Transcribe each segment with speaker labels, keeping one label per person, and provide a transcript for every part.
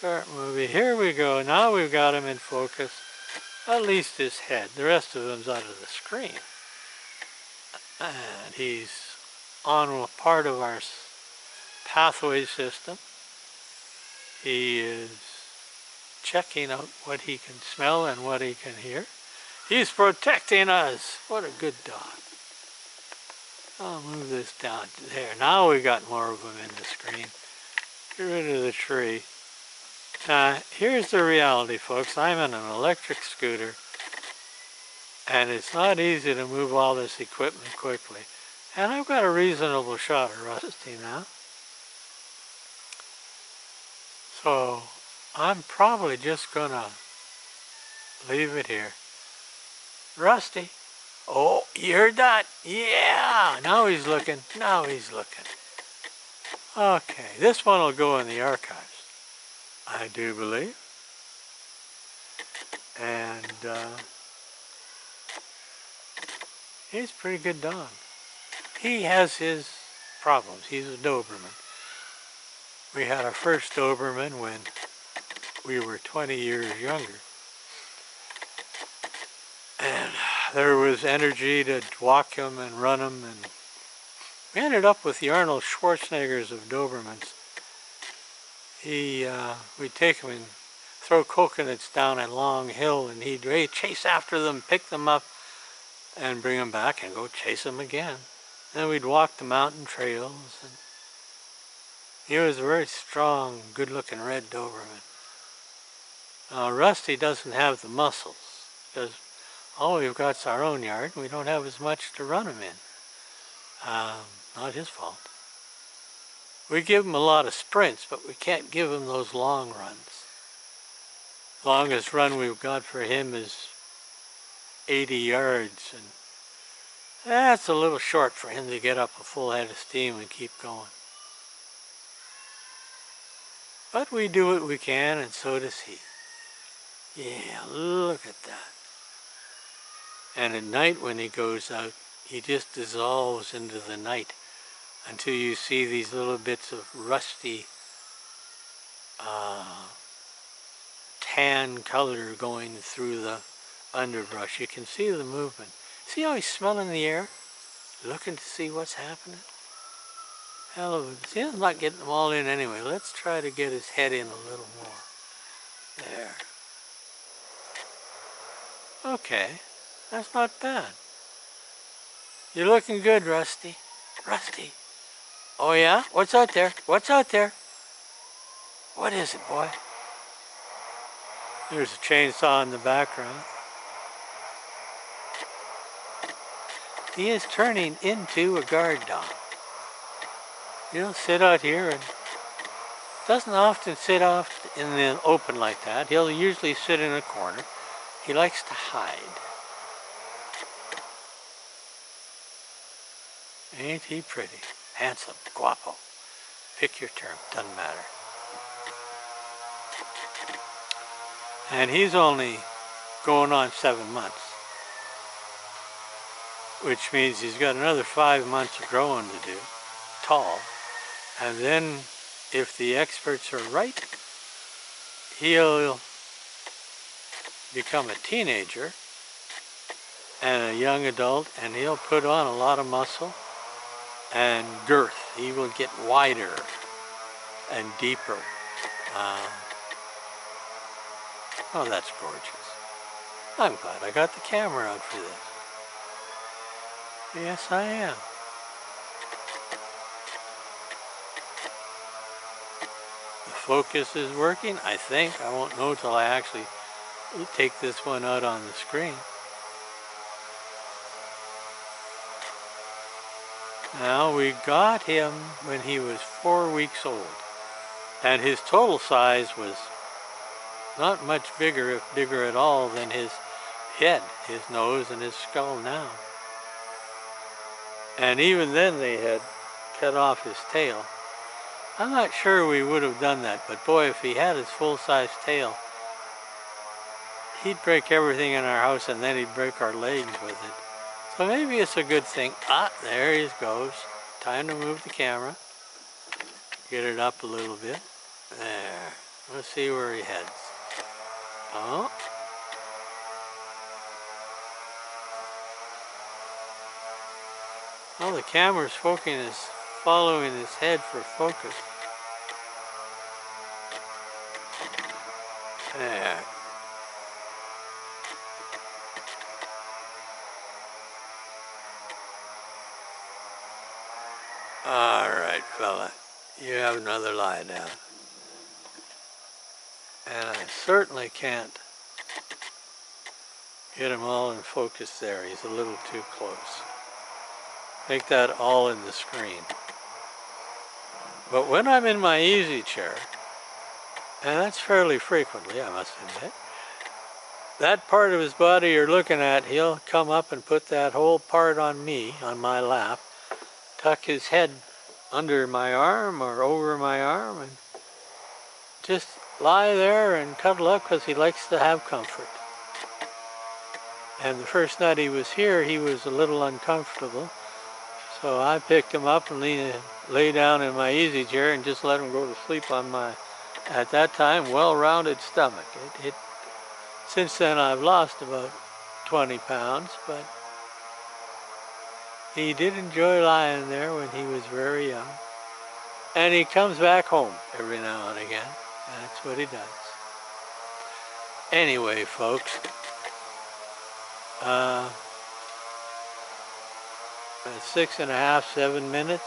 Speaker 1: Start movie. Here we go. Now we've got him in focus. At least his head. The rest of him's out of the screen. And he's on a part of our pathway system. He is checking out what he can smell and what he can hear. He's protecting us. What a good dog. I'll move this down there. Now we got more of them in the screen. Get rid of the tree. Here's the reality, folks. I'm in an electric scooter, and it's not easy to move all this equipment quickly. And I've got a reasonable shot of Rusty now. So I'm probably just gonna leave it here. Rusty. Oh, you heard that? Yeah! Now he's looking. Now he's looking. Okay, this one will go in the archives, I do believe. And he's a pretty good dog. He has his problems. He's a Doberman. We had our first Doberman when we were 20 years younger. And there was energy to walk him and run him, and we ended up with the Arnold Schwarzeneggers of Dobermans. We'd take him and throw coconuts down a long hill, and he'd chase after them, pick them up, and bring them back and go chase them again. Then we'd walk the mountain trails, and he was a very strong, good-looking red Doberman. Rusty doesn't have the muscles, because all we've got's our own yard, and we don't have as much to run him in. Not his fault. We give him a lot of sprints, but we can't give him those long runs. The longest run we've got for him is 80 yards, and that's a little short for him to get up a full head of steam and keep going. But we do what we can, and so does he. Yeah, look at that. And at night when he goes out, he just dissolves into the night until you see these little bits of rusty tan color going through the underbrush. You can see the movement. See how he's smelling the air? Looking to see what's happening? Hell of a... See, I'm not getting them all in anyway. Let's try to get his head in a little more. There. Okay. That's not bad. You're looking good, Rusty. Rusty. Oh yeah? What's out there? What's out there? What is it, boy? There's a chainsaw in the background. He is turning into a guard dog. He'll sit out here and doesn't often sit off in the open like that. He'll usually sit in a corner. He likes to hide. Ain't he pretty? Handsome, guapo. Pick your term, doesn't matter. And he's only going on 7 months, which means he's got another 5 months of growing to do, tall. And then, if the experts are right, he'll become a teenager and a young adult, and he'll put on a lot of muscle and girth. He will get wider and deeper. Oh, that's gorgeous. I'm glad I got the camera out for this. Yes, I am. The focus is working, I think. I won't know till I actually take this one out on the screen. Now, we got him when he was 4 weeks old, and his total size was not much bigger, if bigger at all, than his head, his nose, and his skull now. And even then they had cut off his tail. I'm not sure we would have done that, but boy, if he had his full-size tail, he'd break everything in our house, and then he'd break our legs with it. So maybe it's a good thing. Ah, there he goes. Time to move the camera. Get it up a little bit. There. Let's see where he heads. Oh. Well, the camera's following his head for focus. There. All right, fella. You have another lie down. And I certainly can't get him all in focus there. He's a little too close. Make that all in the screen. But when I'm in my easy chair, and that's fairly frequently, I must admit, that part of his body you're looking at, he'll come up and put that whole part on me, on my lap, tuck his head under my arm or over my arm, and just lie there and cuddle up because he likes to have comfort. And the first night he was here, he was a little uncomfortable, so I picked him up and lay down in my easy chair and just let him go to sleep on my, at that time, well-rounded stomach. Since then I've lost about 20 pounds, but he did enjoy lying there when he was very young. And he comes back home every now and again. That's what he does. Anyway, folks, at 6.5, 7 minutes,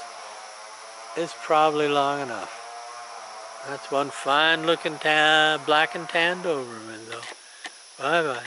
Speaker 1: it's probably long enough. That's one fine looking Black and Tan Doberman though. Bye-bye.